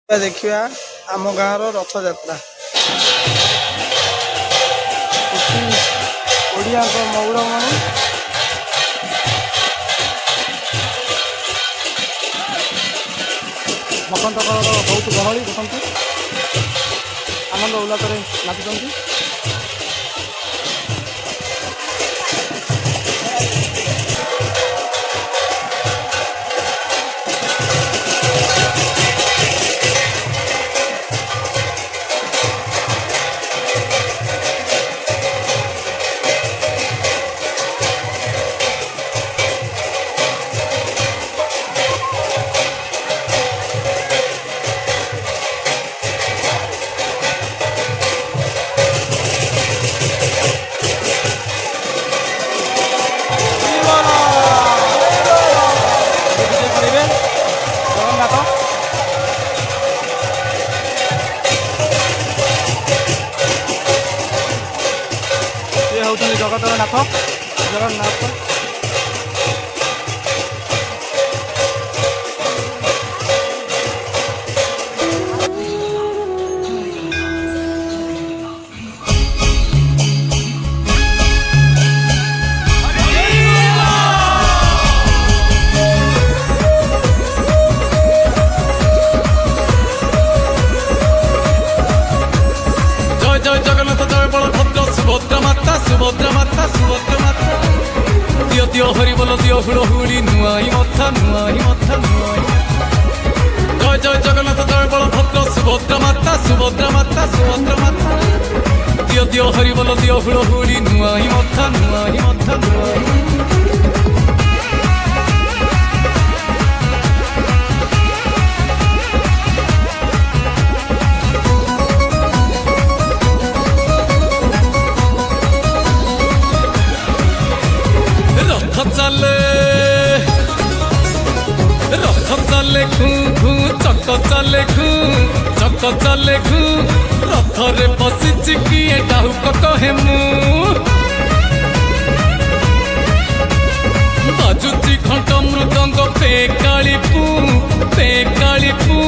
देखिए आम गाँव रथ जात्रा ओडिया मौड़मणि मकंद बहुत गहली देखते आनंद उल्लास नाचुंट। जगतनाथ जगन्नाथ जय जगन्नाथ जय बलभद्र सुभद्रा माता सुभद्रा माता सुभद्रा माता दियो दियो हरि बोल दियो हुड़ हुड़ी नुआई मथा नुआई मथा नुआई जय जय जगन्नाथ जय बलभद्र सुभद्रा माता सुभद्रा माता सुभद्रा माता दियो दियो हरि बोल दियो हुड़ हुड़ी नुआई मथा नुआई मथा नुआई रथ चले घू घू चक चले घू चक चले घू रथरे बसिछि किए डाहुक कहे मु बाजुची घंट मृदंग पेकाली पू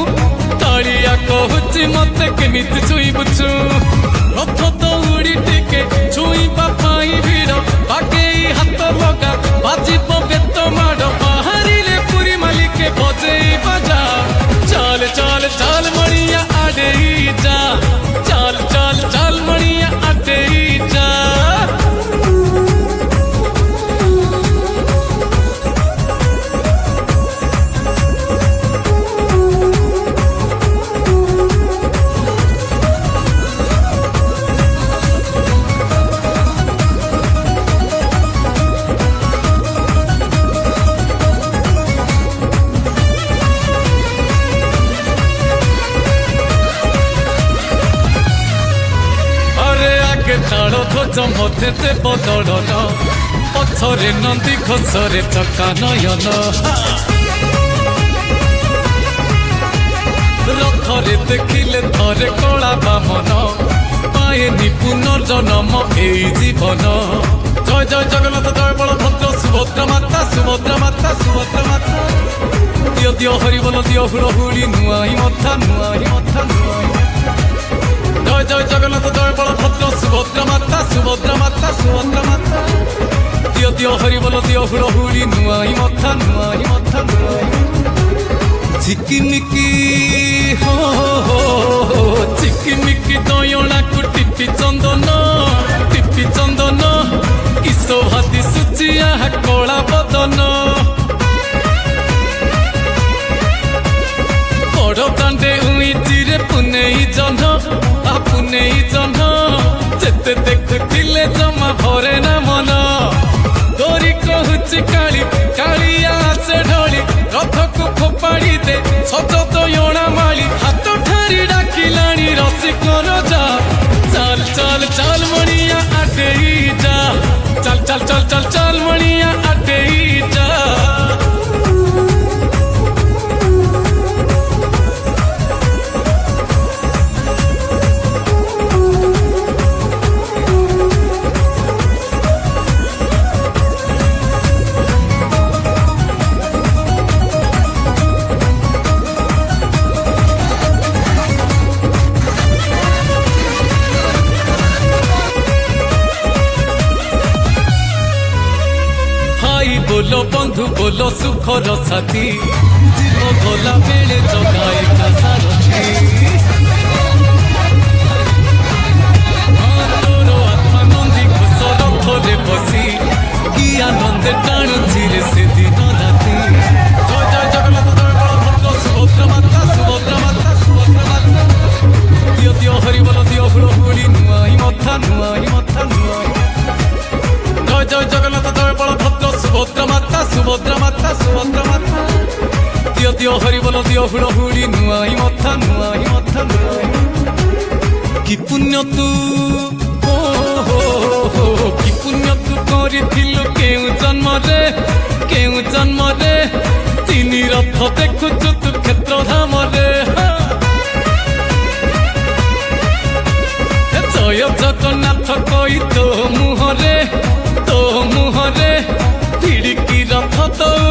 तालिया कहूची मते केमिति छुईबुछु रथ दौड़ी टिके छुईबा पाई भिड़ बागेई हाथ लगा बाजिब बेत माड़ बाहरिले पुरी मालिके बजेई बाजा चल चल चल मणिया आडे जा चल चल चल मणिया आडे जा ताड़ ध्वज मध्य बदलन पथरे नंदी घोषरे चका नयन रथरे देखिले थरे कला बामन पाएनि पुनर्जन्म एई जीवन जय जय जगन्नाथ जय बलभद्र सुभद्रा माता सुभद्रा माता सुभद्रा माता दियो दियो हरि बोल दियो हुड़ हुड़ी नुआई मथा नुआई मथा नुआई जय जय जगन्नाथ जय बलभद्र सुभद्रा माता सुभद्रा माता सुभद्रा माता दियो दियो हरि बोल दियो हुड़ हुड़ी नुआई मथा नुआई चिकिमिकी हो चिकिमिकी दयणा को टिपि चंदन कि शोभाती सुचिया कला बदन बड़ दांडे उईचिरे पुनेई जन जेते देखुथिले जमा भरे ना मन गोरी कहूची काली कालिया से ढली रथ को फोपाड़ी दे सत दयणा माली हाथ ठारी डाकिलाणी रसिक रजा चल चल चल मणिया आडे जा चल चल चल चल चल मणिया आडे जा বন্ধু বলো সুখর সাথী জীব গলা বেড়ে জগায় সারথী তোর আত্মা নন্দী ঘোষ রথরে বসি কি আনন্দে টাণুছি রে সেদিন রাতি জয় জয় জগন্নাথ জয় বলভদ্র সুভদ্রা মাতা সুভদ্রা মাতা সুভদ্রা মাতা দিও দিও হরি বল দিও হুড়হুড়ি নুয়াই মথা নুয়াই মথা নুয়াই জয় জয় জগন্নাথ জয় বলভদ্র সুভদ্রা মাতা সুভদ্রা মাতা সুভদ্রা মাতা দিও দিও হরি বল দিও হুড়হুড়ি নুয়াই মথা নুয়াই মথা নুয়াই কি পুণ্য তু ও কি পুণ্য তু করিଥିଲୁ কেউ জন্মরে তিনি রথ দেখুଛୁ তু ক্ষেত্র ধামরে জয় জগন্নাথ কই তো মুহরে ভিড়িকি রথ দৌড়